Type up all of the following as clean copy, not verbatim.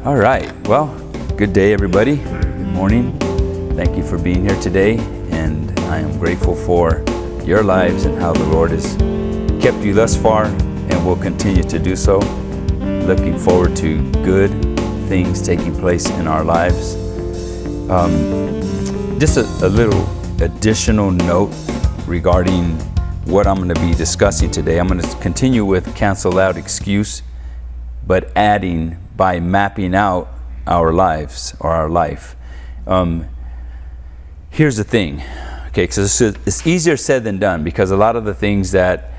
All right. Well, good day, everybody. Good morning. Thank you for being here today. And I am grateful for your lives and how the Lord has kept you thus far and will continue to do so. Looking forward to good things taking place in our lives. Just a little additional note regarding what I'm going to be discussing today. I'm going to continue with cancel out excuse, but adding by mapping out our lives or our life. Here's the thing, okay, because it's easier said than done, because a lot of the things that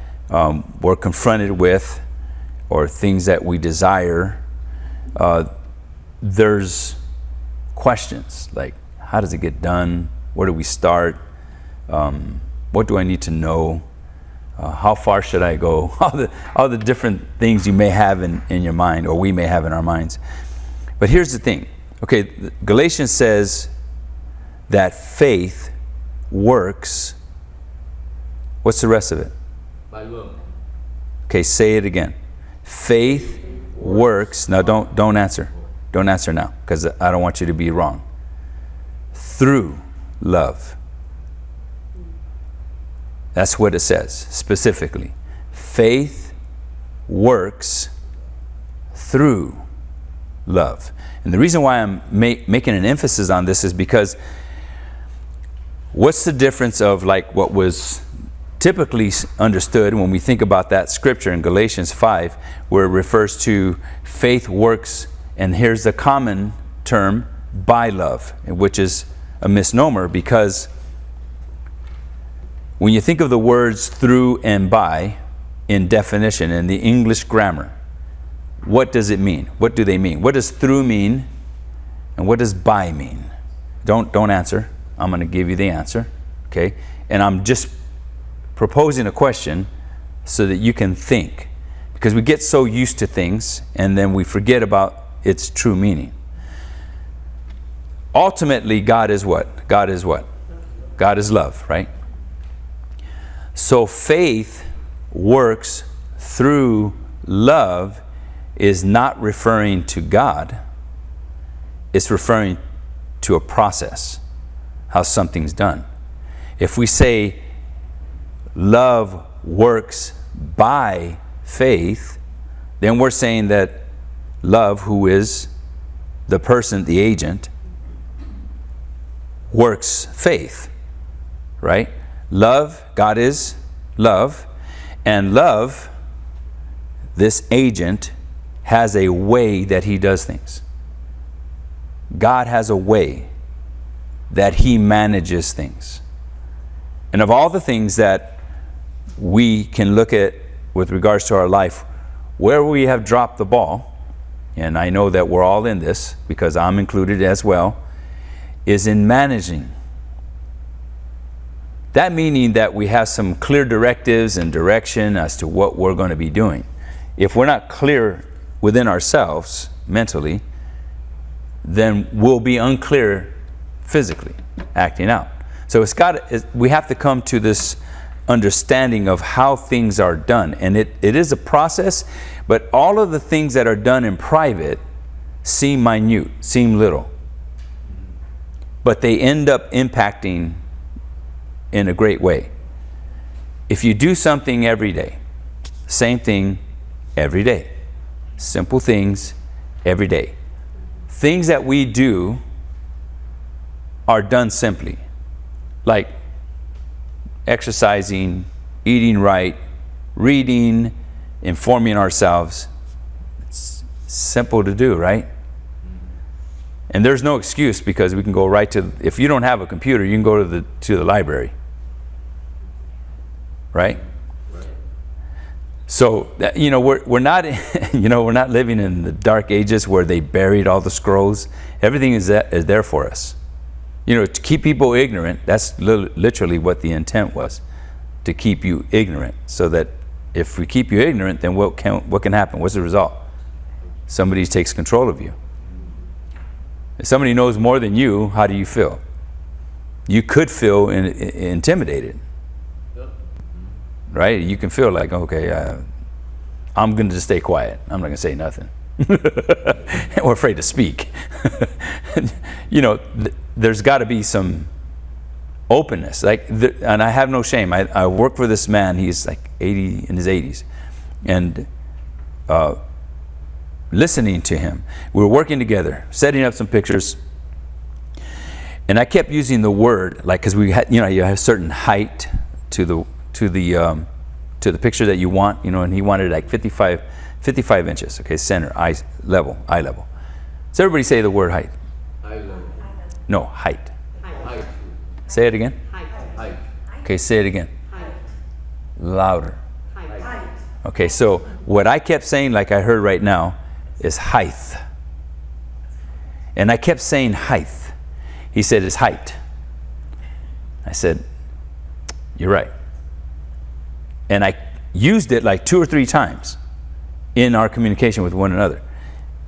we're confronted with or things that we desire, there's questions like, how does it get done? Where do we start? What do I need to know? How far should I go? All the different things you may have in your mind, or we may have in our minds. But here's the thing. Okay, Galatians says that faith works. What's the rest of it? By love. Okay, say it again. Faith works. Now don't answer. Don't answer now, because I don't want you to be wrong. Through love. That's what it says specifically. Faith works through love. And the reason why I'm making an emphasis on this is because what's the difference of like what was typically understood when we think about that scripture in Galatians 5, where it refers to faith works, and here's the common term, by love, which is a misnomer, because when you think of the words through and by in definition in the English grammar, what does it mean? What do they mean? What does through mean and what does by mean? Don't answer. I'm going to give you the answer, okay? And I'm just proposing a question so that you can think, because we get so used to things and then we forget about its true meaning. Ultimately, God is what? God is what? God is love, right? So faith works through love is not referring to God. It's referring to a process, how something's done. If we say love works by faith, then we're saying that love, who is the person, the agent, works faith, right? Love, God is love, and love, this agent, has a way that he does things. God has a way that he manages things. And of all the things that we can look at with regards to our life, where we have dropped the ball, and I know that we're all in this because I'm included as well, is in managing. That meaning that we have some clear directives and direction as to what we're going to be doing. If we're not clear within ourselves mentally, then we'll be unclear physically, acting out. So we have to come to this understanding of how things are done. And it is a process, but all of the things that are done in private seem minute, seem little. But they end up impacting in a great way. If you do something every day, same thing every day, simple things every day. Things that we do are done simply, like exercising, eating right, reading, informing ourselves. It's simple to do, right? And there's no excuse, because we can go right to, if you don't have a computer, you can go to the library. Right? So we're not we're not living in the dark ages where they buried all the scrolls. Everything is there for us. To keep people ignorant. That's literally what the intent was, to keep you ignorant, so that if we keep you ignorant, then what can happen? What's the result? Somebody takes control of you. If somebody knows more than you, how do you feel? You could feel intimidated. Right? You can feel like, okay, I'm going to just stay quiet. I'm not going to say nothing. We're afraid to speak. There's got to be some openness. And I have no shame. I work for this man. He's like 80, in his 80s. And listening to him, we were working together, setting up some pictures. And I kept using the word, because we had, you have a certain height to the picture that you want, and he wanted like 55 inches, okay, center, eye level. So everybody say the word height. Eye level. No, height. Height. Say it again. Height. Okay, say it again. Height. Louder. Height. Okay, so what I kept saying, like I heard right now, is height. And I kept saying height. He said, it's height. I said, you're right. And I used it like 2 or 3 times in our communication with one another.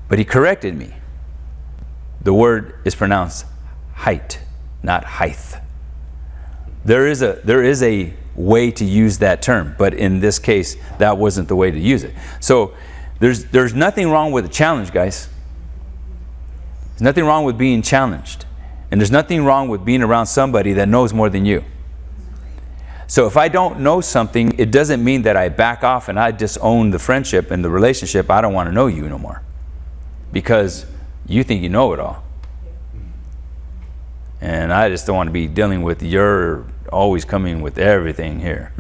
But he corrected me. The word is pronounced height, not height. There is a way to use that term, but in this case, that wasn't the way to use it. So there's nothing wrong with a challenge, guys. There's nothing wrong with being challenged. And there's nothing wrong with being around somebody that knows more than you. So if I don't know something, it doesn't mean that I back off and I disown the friendship and the relationship. I don't want to know you no more. Because you think you know it all. And I just don't want to be dealing with you're always coming with everything here.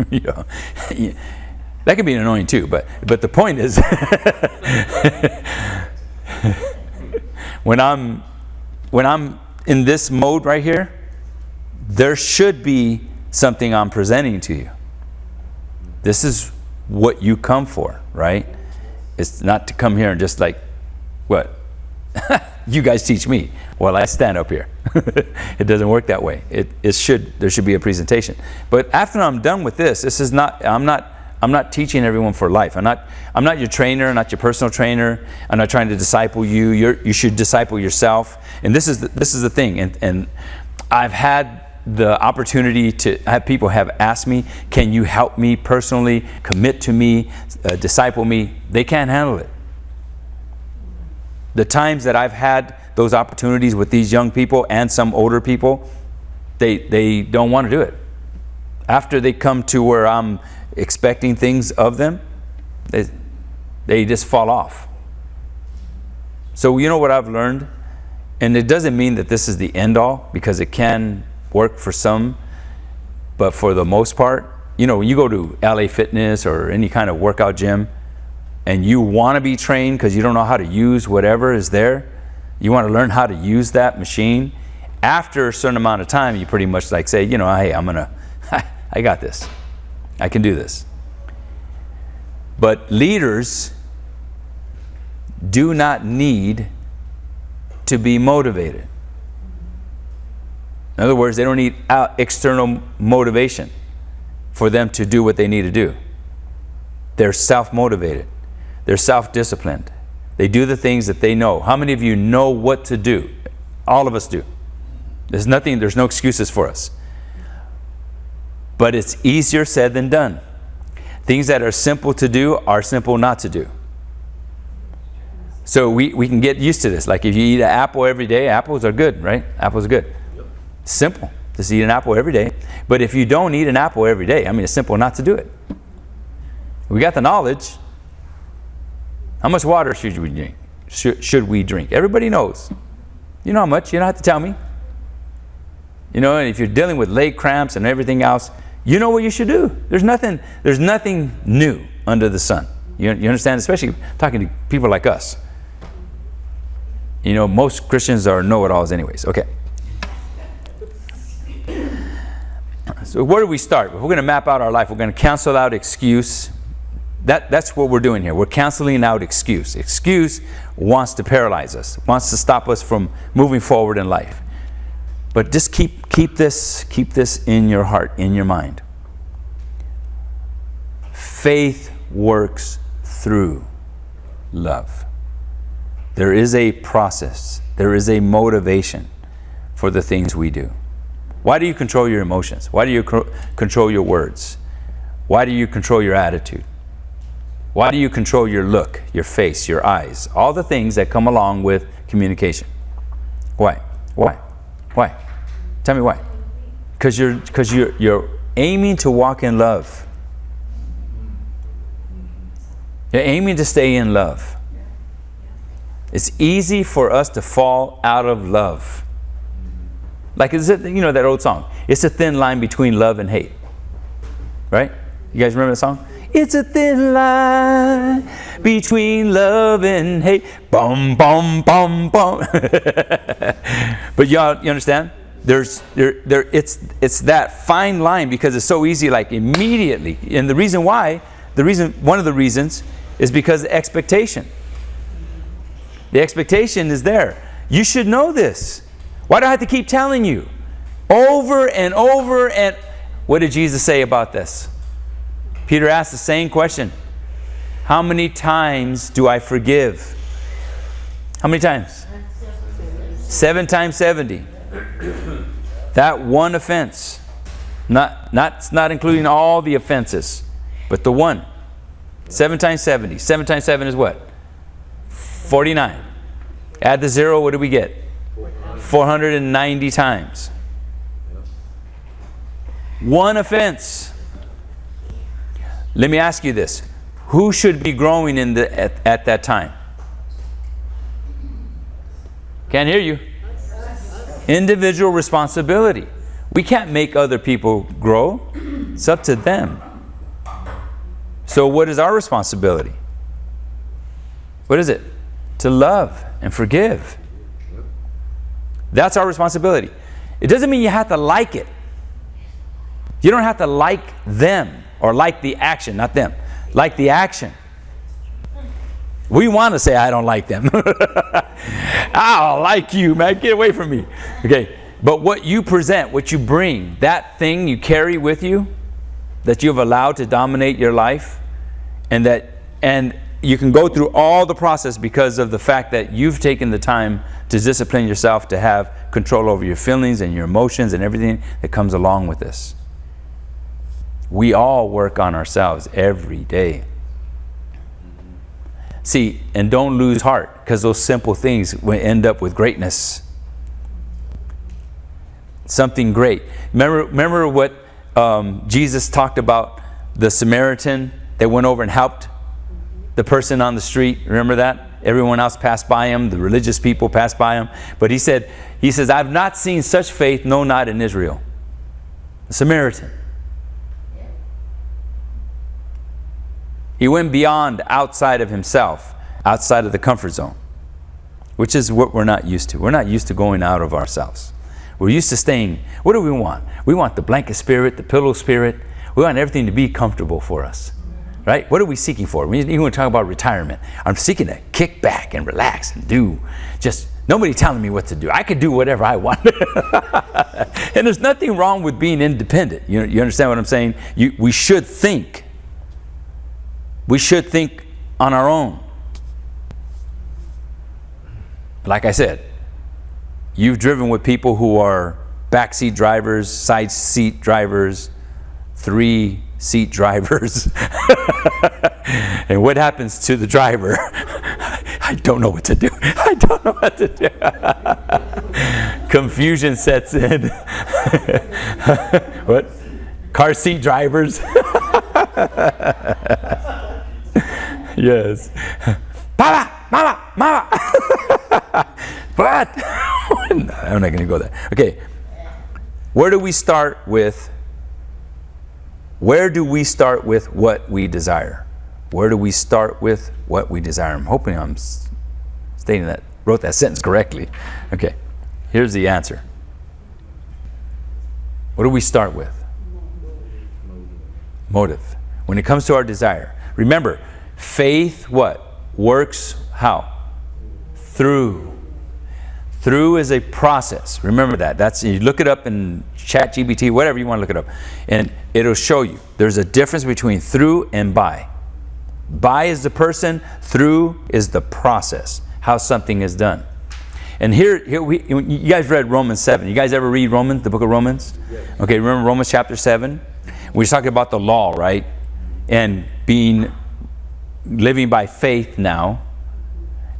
That can be annoying too, but the point is when I'm in this mode right here, there should be something I'm presenting to you. This is what you come for, right? It's not to come here and just like, what? You guys teach me while I stand up here. It doesn't work that way. There should be a presentation. But after I'm done with this is not, I'm not teaching everyone for life. I'm not your trainer, I'm not your personal trainer. I'm not trying to disciple you. You should disciple yourself. And this is the thing. And I've had the opportunity to have people have asked me, can you help me personally, commit to me, disciple me? They can't handle it. The times that I've had those opportunities with these young people and some older people, they don't want to do it. After they come to where I'm expecting things of them, they just fall off. So you know what I've learned? And it doesn't mean that this is the end all, because it can work for some, but for the most part, when you go to LA Fitness or any kind of workout gym and you want to be trained because you don't know how to use whatever is there, you want to learn how to use that machine, after a certain amount of time you pretty much like say, hey, I got this, I can do this. But leaders do not need to be motivated. In other words, they don't need external motivation for them to do what they need to do. They're self-motivated. They're self-disciplined. They do the things that they know. How many of you know what to do? All of us do. There's no excuses for us. But it's easier said than done. Things that are simple to do are simple not to do. So we can get used to this. Like if you eat an apple every day, apples are good, right? Apples are good. Yep. Simple. Just eat an apple every day. But if you don't eat an apple every day, it's simple not to do it. We got the knowledge. How much water should we drink? Should we drink? Everybody knows. You know how much. You don't have to tell me. And if you're dealing with leg cramps and everything else, you know what you should do. There's nothing new under the sun. You understand? Especially talking to people like us. Most Christians are know-it-alls anyways. Okay. So where do we start? If we're going to map out our life, we're going to cancel out excuse. That's what we're doing here. We're canceling out excuse. Excuse wants to paralyze us, wants to stop us from moving forward in life. But just keep this in your heart, in your mind. Faith works through love. There is a process. There is a motivation for the things we do. Why do you control your emotions? Why do you control your words? Why do you control your attitude? Why do you control your look, your face, your eyes? All the things that come along with communication. Why? Why? Why? Tell me why. Because you're aiming to walk in love. You're aiming to stay in love. It's easy for us to fall out of love. Like, that old song? It's a thin line between love and hate. Right? You guys remember the song? It's a thin line between love and hate. Bum, bum, bum, bum. But you understand? It's that fine line because it's so easy, like immediately. And one of the reasons is because of expectation. The expectation is there. You should know this. Why do I have to keep telling you? Over and over and... What did Jesus say about this? Peter asked the same question. How many times do I forgive? How many times? 7 times 70. That one offense. Not including all the offenses, but the one. 7 times 70. 7 times 7 is what? 49. Add the 0, what do we get? 490 times. One offense. Let me ask you this. Who should be growing at that time? Can't hear you. Individual responsibility. We can't make other people grow. It's up to them. So what is our responsibility? What is it? To love and forgive. That's our responsibility. It doesn't mean you have to like it. You don't have to like them or like the action, not them. Like the action. We want to say, I don't like them. I don't like you, man. Get away from me. Okay. But what you present, what you bring, that thing you carry with you, that you've allowed to dominate your life, and you can go through all the process because of the fact that you've taken the time to discipline yourself to have control over your feelings and your emotions and everything that comes along with this. We all work on ourselves every day. See, and don't lose heart, because those simple things will end up with greatness. Something great. Remember what Jesus talked about, the Samaritan that went over and helped the person on the street? Remember that? Everyone else passed by him. The religious people passed by him. But he says, I've not seen such faith, no, not in Israel. The Samaritan. He went beyond, outside of himself, outside of the comfort zone, which is what we're not used to. We're not used to going out of ourselves. We're used to staying. What do we want? We want the blanket spirit, the pillow spirit. We want everything to be comfortable for us. Right? What are we seeking for? You want to talk about retirement. I'm seeking to kick back and relax and do just nobody telling me what to do. I could do whatever I want. And there's nothing wrong with being independent. You understand what I'm saying? We should think. We should think on our own. Like I said, you've driven with people who are backseat drivers, side seat drivers, 3-seat drivers. And what happens to the driver? I don't know what to do. I don't know what to do. Confusion sets in. What? Car seat drivers. Yes. Mama, mama, mama. What? I'm not going to go there. Okay. Where do we start with? Where do we start with what we desire? Where do we start with what we desire? I'm hoping I'm wrote that sentence correctly. Okay. Here's the answer. What do we start with? Motive. When it comes to our desire. Remember, faith, what? Works how? Through. Through is a process. Remember that. You look it up in ChatGPT, whatever you want to look it up. And it'll show you. There's a difference between through and by. By is the person. Through is the process. How something is done. And here you guys read Romans 7. You guys ever read Romans, the book of Romans? Yes. Okay, remember Romans chapter 7? We're talking about the law, right? And being living by faith now,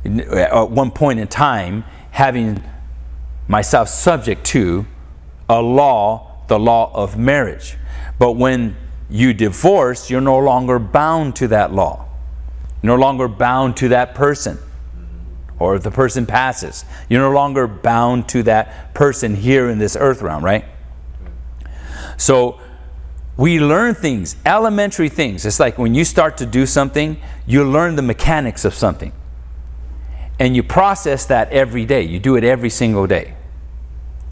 at one point in time, having myself subject to a law, the law of marriage. But when you divorce, you're no longer bound to that law. You're no longer bound to that person. Or if the person passes, you're no longer bound to that person here in this earth realm, right? So we learn things, elementary things. It's like when you start to do something, you learn the mechanics of something. And you process that every day. You do it every single day.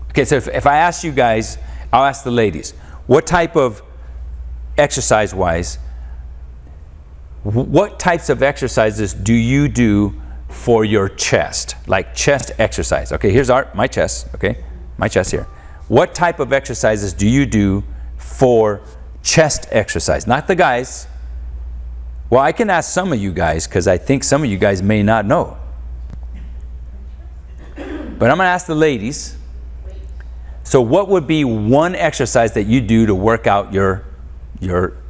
Okay, so if I ask you guys, I'll ask the ladies, what type of exercise-wise, what types of exercises do you do for your chest? Like chest exercise. Okay, here's my chest, okay? My chest here. What type of exercises do you do for chest exercise? Not the guys. Well, I can ask some of you guys because I think some of you guys may not know. But I'm going to ask the ladies. So what would be one exercise that you do to work out your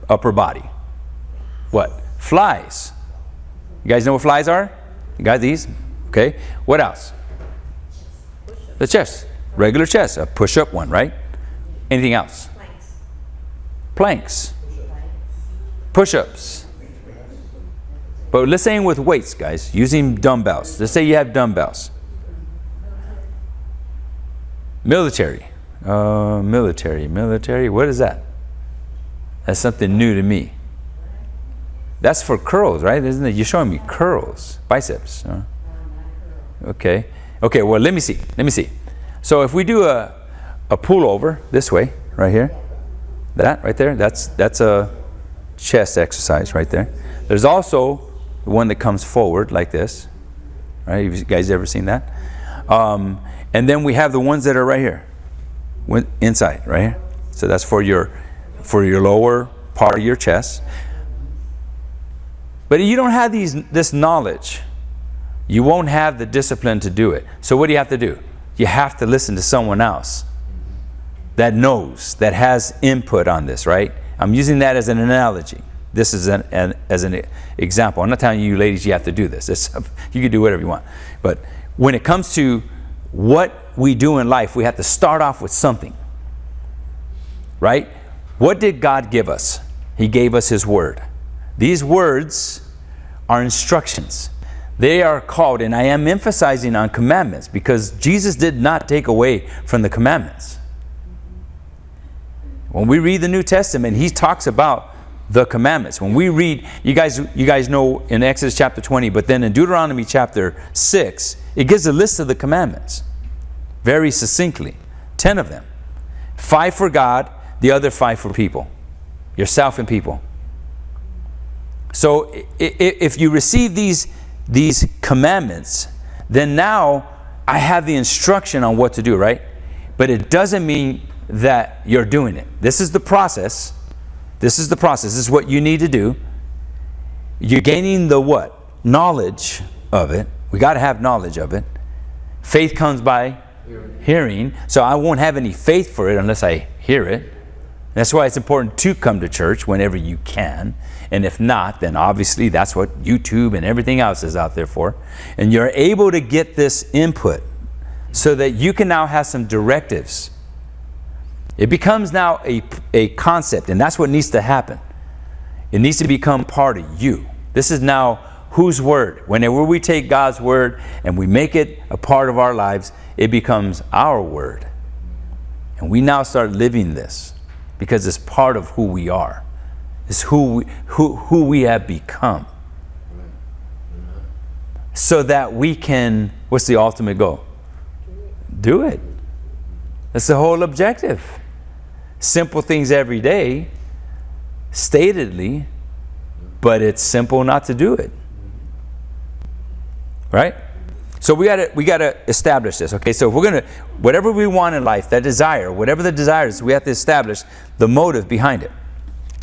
upper body? What? Flies. You guys know what flies are? You got these? Okay. What else? The chest. Regular chest. A push-up one, right? Anything else? Planks. Push-ups. But let's say with weights, guys. Using dumbbells. Let's say you have dumbbells. Military. Military. What is that? That's something new to me. That's for curls, right? Isn't it? You're showing me curls, biceps. Okay. Okay, well, let me see. So if we do a pullover this way, right here, that right there, that's a chest exercise right there. There's also the one that comes forward like this, right? Have you guys ever seen that? And then we have the ones that are right here, inside, right here. So that's for your lower part of your chest. But if you don't have this knowledge, you won't have the discipline to do it. So what do you have to do? You have to listen to someone else that knows, that has input on this, right? I'm using that as an analogy. This is as an example. I'm not telling you ladies you have to do this. You can do whatever you want. But when it comes to what we do in life, we have to start off with something, right? What did God give us? He gave us His Word. These words are instructions. They are called, and I am emphasizing on commandments because Jesus did not take away from the commandments. When we read the New Testament, He talks about the commandments. When we read, you guys know in Exodus chapter 20, but then in Deuteronomy chapter 6, it gives a list of the commandments very succinctly. 10 of them. 5 for God, the other 5 for people. Yourself and people. So if you receive these commandments, then now I have the instruction on what to do, right? But it doesn't mean that you're doing it. This is the process. This is what you need to do. You're gaining the what? Knowledge of it. We got to have knowledge of it. Faith comes by hearing. So I won't have any faith for it unless I hear it. That's why it's important to come to church whenever you can. And if not, then obviously that's what YouTube and everything else is out there for. And you're able to get this input so that you can now have some directives. It becomes now a concept, and that's what needs to happen. It needs to become part of you. This is now whose word? Whenever we take God's word and we make it a part of our lives, it becomes our word. And we now start living this because it's part of who we are. It's who we have become. So that we can, what's the ultimate goal? Do it. That's the whole objective. Simple things every day, statedly, but it's simple not to do it. Right? So we gotta establish this. Okay, so if we're gonna, whatever we want in life, that desire, whatever the desire is, we have to establish the motive behind it.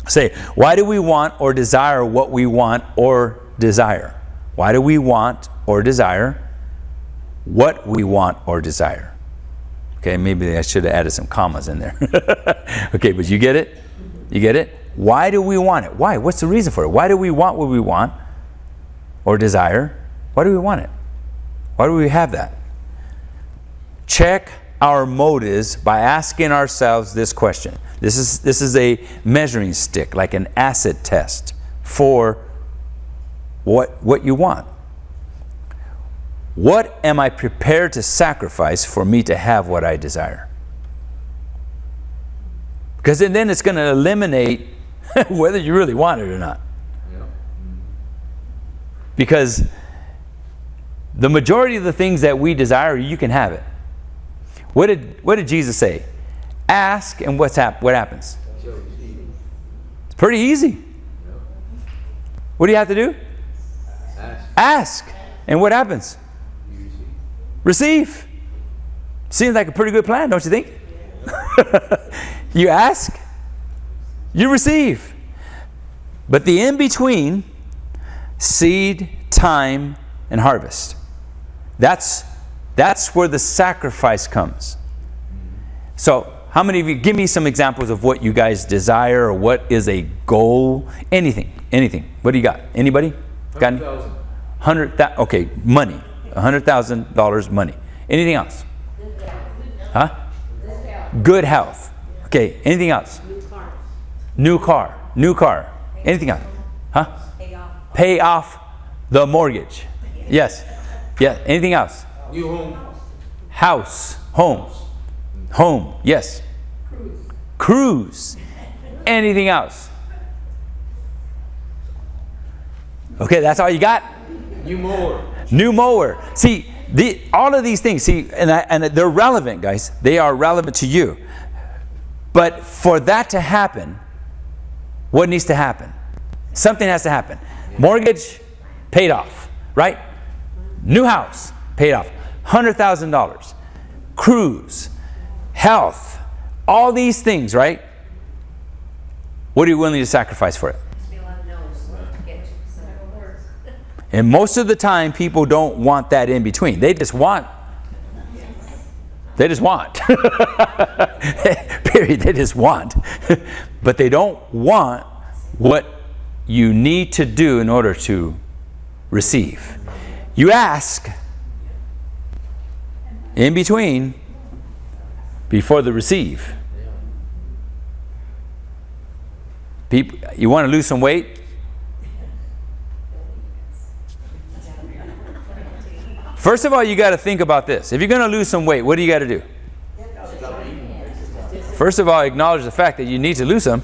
Say, why do we want or desire what we want or desire? Why do we want or desire what we want or desire? Okay, maybe I should have added some commas in there. Okay, but you get it? You get it? Why do we want it? Why? What's the reason for it? Why do we want what we want? or desire? Why do we want it? Why do we have that? Check our motives by asking ourselves this question. This is a measuring stick, like an acid test for what you want. What am I prepared to sacrifice for me to have what I desire? Because then it's going to eliminate whether you really want it or not. Yeah. Because the majority of the things that we desire, you can have it. What did Jesus say? Ask, and what happens? It's pretty easy. What do you have to do? Ask. And what happens? Receive. Seems like a pretty good plan, don't you think? You ask, you receive. But the in-between, seed, time, and harvest. That's where the sacrifice comes. So, how many of you, give me some examples of what you guys desire, or what is a goal? Anything. What do you got? Anybody? Got any? 100,000. Okay, money. $100,000 money. Anything else? Huh? Good health. Okay, anything else? New car. Anything else? Huh? Pay off the mortgage. Yes. Yeah. Anything else? New home. House. Home. Yes. Cruise. Anything else? Okay, that's all you got? New mower. See, all of these things, and they're relevant, guys. They are relevant to you. But for that to happen, what needs to happen? Something has to happen. Mortgage, paid off, right? New house, paid off. $100,000. Cruise, health, all these things, right? What are you willing to sacrifice for it? And most of the time, people don't want that in between. They just want. Period. They just want. But they don't want what you need to do in order to receive. You ask in between before the receive. People, you want to lose some weight? First of all, you got to think about this. If you're going to lose some weight, what do you got to do? First of all, acknowledge the fact that you need to lose some.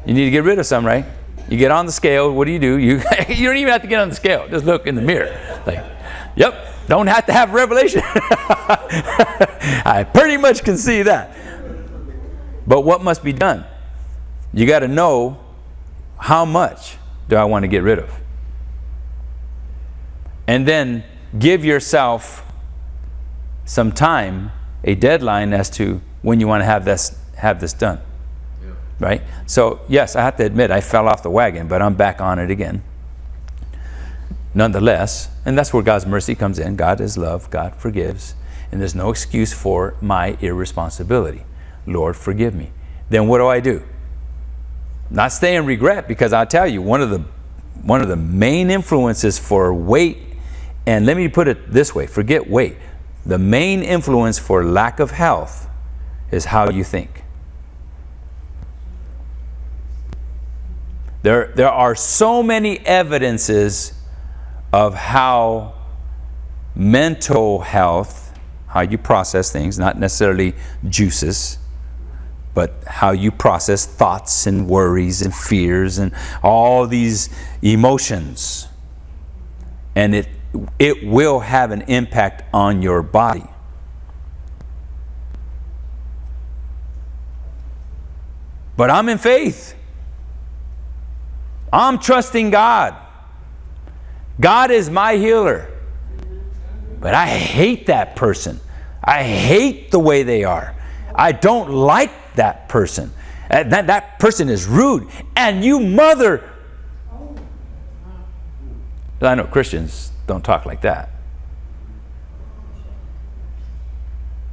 You need to get rid of some, right? You get on the scale. What do? You don't even have to get on the scale. Just look in the mirror. Like, yep, don't have to have revelation. I pretty much can see that. But what must be done? You got to know, how much do I want to get rid of? And then give yourself some time, a deadline as to when you want to have this done. Yeah. Right? So, yes, I have to admit I fell off the wagon, but I'm back on it again. Nonetheless, and that's where God's mercy comes in. God is love. God forgives. And there's no excuse for my irresponsibility. Lord, forgive me. Then what do? Not stay in regret, because I'll tell you, one of the main influences for weight, and let me put it this way, forget weight. The main influence for lack of health is how you think. There are so many evidences of how mental health, how you process things, not necessarily juices, but how you process thoughts and worries and fears and all these emotions. And it will have an impact on your body. But I'm in faith. I'm trusting God. God is my healer. But I hate that person. I hate the way they are. I don't like that person. That person is rude. And you mother. I know Christians don't talk like that.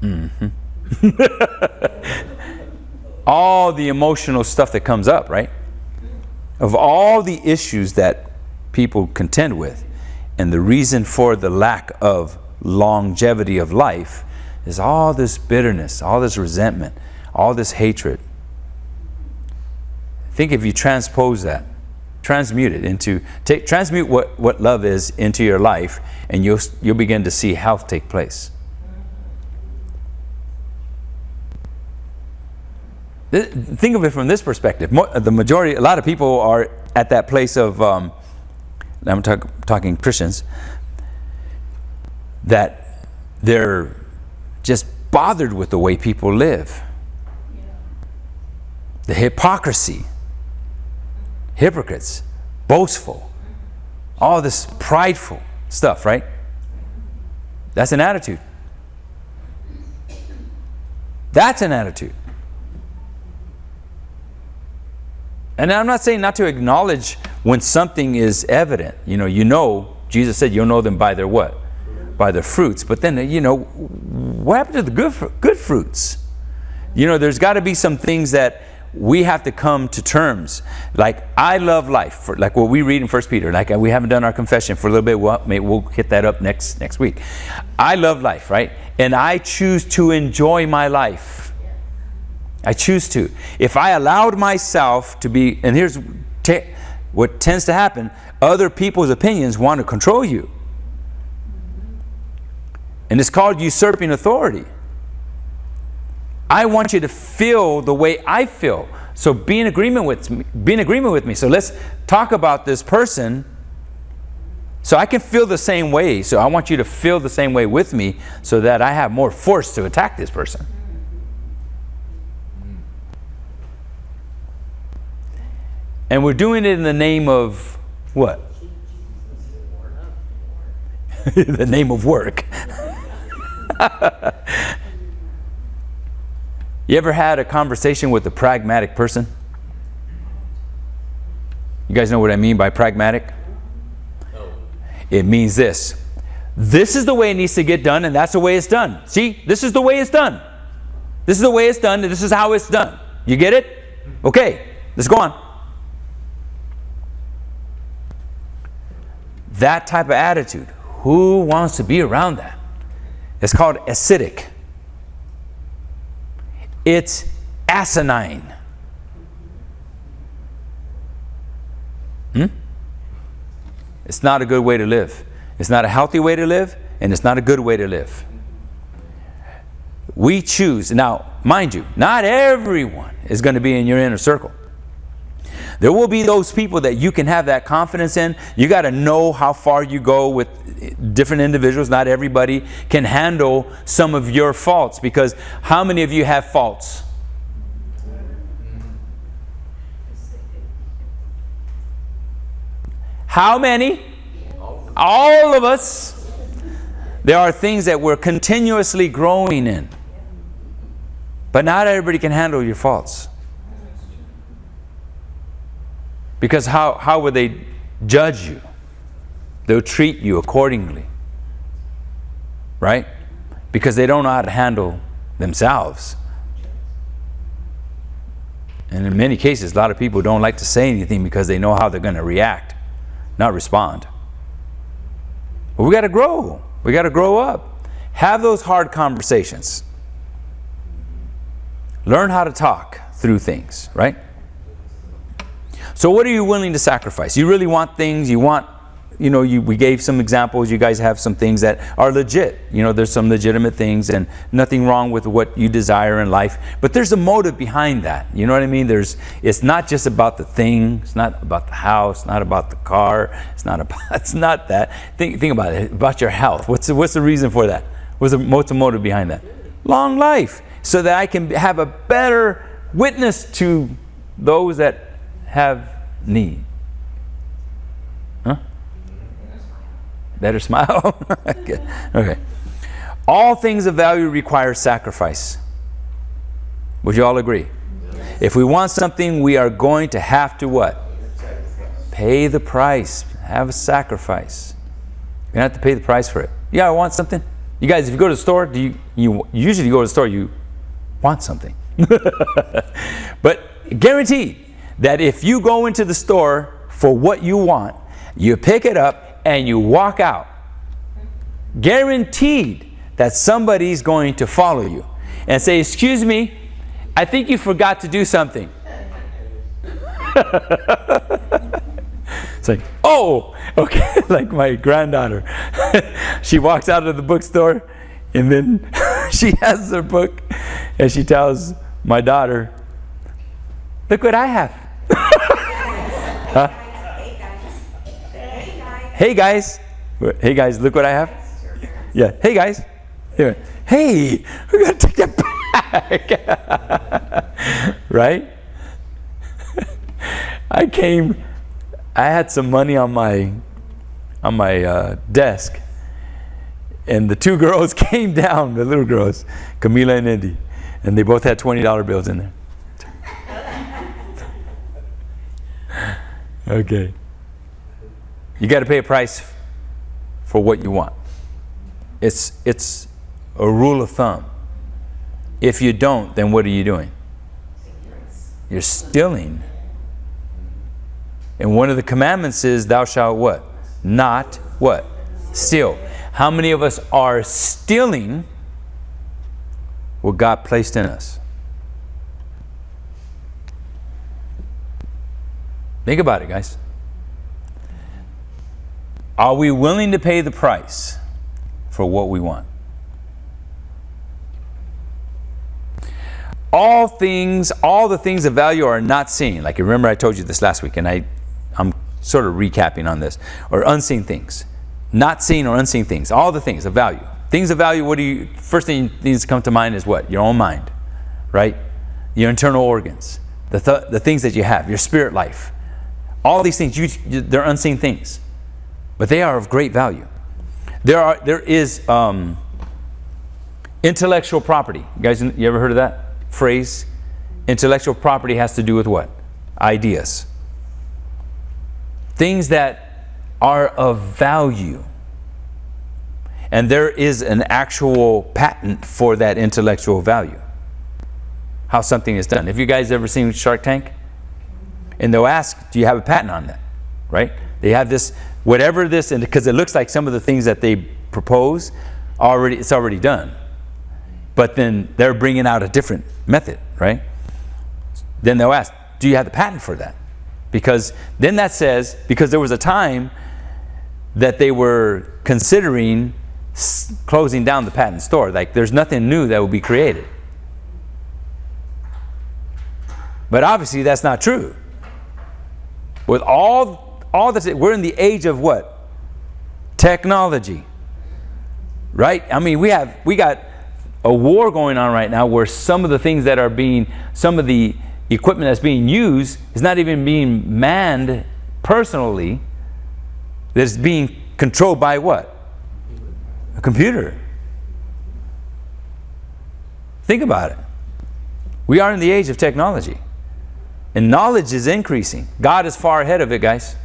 Mm-hmm. All the emotional stuff that comes up, right? Of all the issues that people contend with. And the reason for the lack of longevity of life is all this bitterness, all this resentment, all this hatred. Think if you transpose that, transmute it into, transmute what love is into your life, and you'll begin to see health take place. Think of it from this perspective. The majority, a lot of people are at that place of, I'm talking Christians, that they're just bothered with the way people live. The hypocrisy, hypocrites, boastful, all this prideful stuff, right? That's an attitude. That's an attitude. And I'm not saying not to acknowledge when something is evident. Jesus said you'll know them by their what? By their fruits. But then, what happened to the good fruits? There's got to be some things that we have to come to terms. Like, I love life. Like what we read in 1 Peter. Like, we haven't done our confession for a little bit. We'll hit that up next week. I love life, right? And I choose to enjoy my life. I choose to. If I allowed myself to be, and here's what tends to happen, other people's opinions want to control you. And it's called usurping authority. I want you to feel the way I feel. So be in agreement with me. So let's talk about this person so I can feel the same way. So I want you to feel the same way with me so that I have more force to attack this person. And we're doing it in the name of what? The name of work. You ever had a conversation with a pragmatic person? You guys know what I mean by pragmatic? It means this. This is the way it needs to get done, and that's the way it's done. See, this is the way it's done. This is the way it's done, and this is how it's done. You get it? Okay, let's go on. That type of attitude, who wants to be around that? It's called acidic. It's asinine. It's not a good way to live. It's not a healthy way to live, and it's not a good way to live. We choose. Now, mind you, not everyone is going to be in your inner circle. There will be those people that you can have that confidence in. You got to know how far you go with different individuals. Not everybody can handle some of your faults, because how many of you have faults? How many? All of us. There are things that we're continuously growing in. But not everybody can handle your faults. Because how would they judge you? They'll treat you accordingly. Right? Because they don't know how to handle themselves. And in many cases, a lot of people don't like to say anything because they know how they're going to react, not respond. But we got to grow. We got to grow up. Have those hard conversations. Learn how to talk through things, right? So what are you willing to sacrifice? You really want things, we gave some examples. You guys have some things that are legit. There's some legitimate things and nothing wrong with what you desire in life. But there's a motive behind that. You know what I mean? It's not just about the thing. It's not about the house. It's not about the car. It's not that. Think about it. About your health. What's the reason for that? What's the motive behind that? Long life. So that I can have a better witness to those that have need. Huh? Better smile? Okay. All things of value require sacrifice. Would you all agree? Yes. If we want something, we are going to have to what? Pay the price. Have a sacrifice. You're going to have to pay the price for it. Yeah, I want something. You guys, if you go to the store, you usually go to the store, you want something. But guaranteed that if you go into the store for what you want, You pick it up and you walk out. Guaranteed that somebody's going to follow you and say, excuse me, I think you forgot to do something. It's like, oh, okay. Like my granddaughter. She walks out of the bookstore and then she has her book and she tells my daughter, look what I have. Huh? Hey guys. Hey guys, look what I have. Yeah. Hey guys. Here. Hey, we gotta take that back. Right? I had some money on my desk, and the two girls came down, the little girls, Camila and Indy, and they both had $20 bills in there. Okay. You got to pay a price for what you want. It's a rule of thumb. If you don't, then what are you doing? You're stealing. And one of the commandments is, thou shalt what? Not what? Steal. How many of us are stealing what God placed in us? Think about it, guys. Are we willing to pay the price for what we want? All the things of value are not seen. Like, remember I told you this last week, and I'm sort of recapping on this. Or unseen things. Not seen or unseen things. All the things of value. Things of value, first thing that needs to come to mind is what? Your own mind. Right? Your internal organs. The things that you have. Your spirit life. All these things, they're unseen things. But they are of great value. There is intellectual property. You guys, you ever heard of that phrase? Intellectual property has to do with what? Ideas. Things that are of value. And there is an actual patent for that intellectual value. How something is done. Have you guys ever seen Shark Tank? And they'll ask, do you have a patent on that? Right? They have this, whatever this, and because it looks like some of the things that they propose, it's already done. But then they're bringing out a different method, right? Then they'll ask, do you have the patent for that? Because then that says, because there was a time that they were considering closing down the patent store. Like, there's nothing new that will be created. But obviously that's not true. With all that, we're in the age of what? Technology. Right? I mean, we got a war going on right now where some of the things that are some of the equipment that's being used is not even being manned personally. That's being controlled by what? A computer. Think about it. We are in the age of technology. And knowledge is increasing. God is far ahead of it, guys.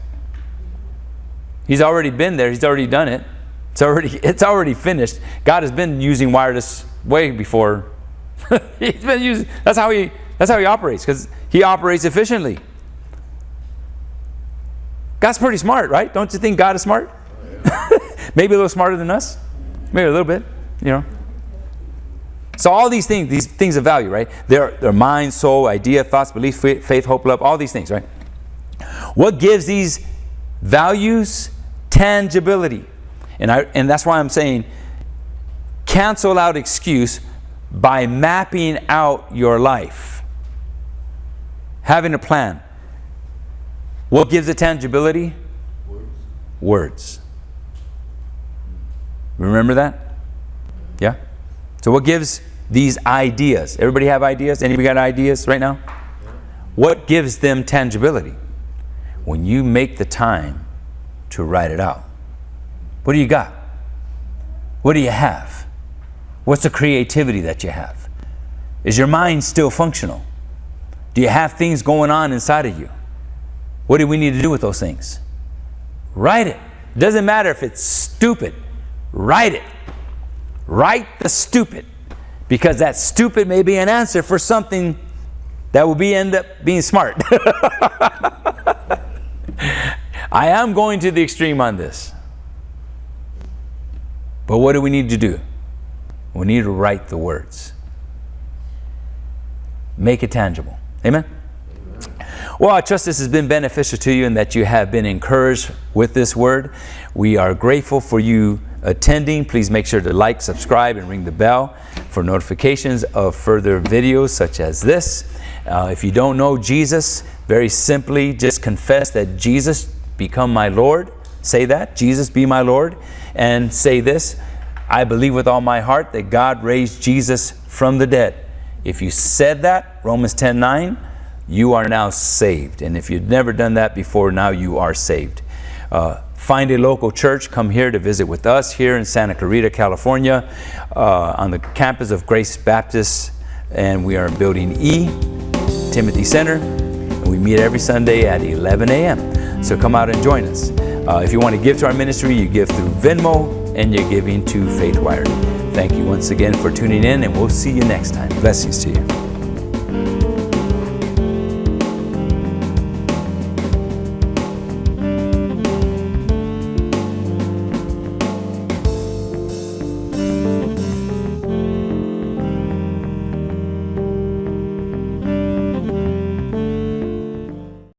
He's already been there. He's already done it. It's already finished. God has been using wireless way before. He's been using. That's how he operates, because he operates efficiently. God's pretty smart, right? Don't you think God is smart? Maybe a little smarter than us. Maybe a little bit, you know. So all these things of value, right? They're mind, soul, idea, thoughts, belief, faith, hope, love, all these things, right? What gives these values tangibility? And that's why I'm saying cancel out excuse by mapping out your life. Having a plan. What gives it tangibility? Words. Remember that? Yeah? So what gives these ideas? Everybody have ideas? Anybody got ideas right now? What gives them tangibility? When you make the time to write it out. What do you got? What do you have? What's the creativity that you have? Is your mind still functional? Do you have things going on inside of you? What do we need to do with those things? Write it. Doesn't matter if it's stupid. Write it. Write the stupid. Because that stupid may be an answer for something that will end up being smart. I am going to the extreme on this. But what do we need to do? We need to write the words. Make it tangible. Amen? Well, I trust this has been beneficial to you and that you have been encouraged with this word. We are grateful for you attending. Please make sure to like, subscribe, and ring the bell for notifications of further videos such as this. If you don't know Jesus, very simply just confess that Jesus become my Lord. Say that, Jesus be my Lord. And say this, I believe with all my heart that God raised Jesus from the dead. If you said that, Romans 10:9, you are now saved. And if you've never done that before, now you are saved. Find a local church. Come here to visit with us here in Santa Clarita, California, on the campus of Grace Baptist. And we are in Building E, Timothy Center. And we meet every Sunday at 11 a.m. So come out and join us. If you want to give to our ministry, you give through Venmo and you're giving to Faithwired. Thank you once again for tuning in, and we'll see you next time. Blessings to you.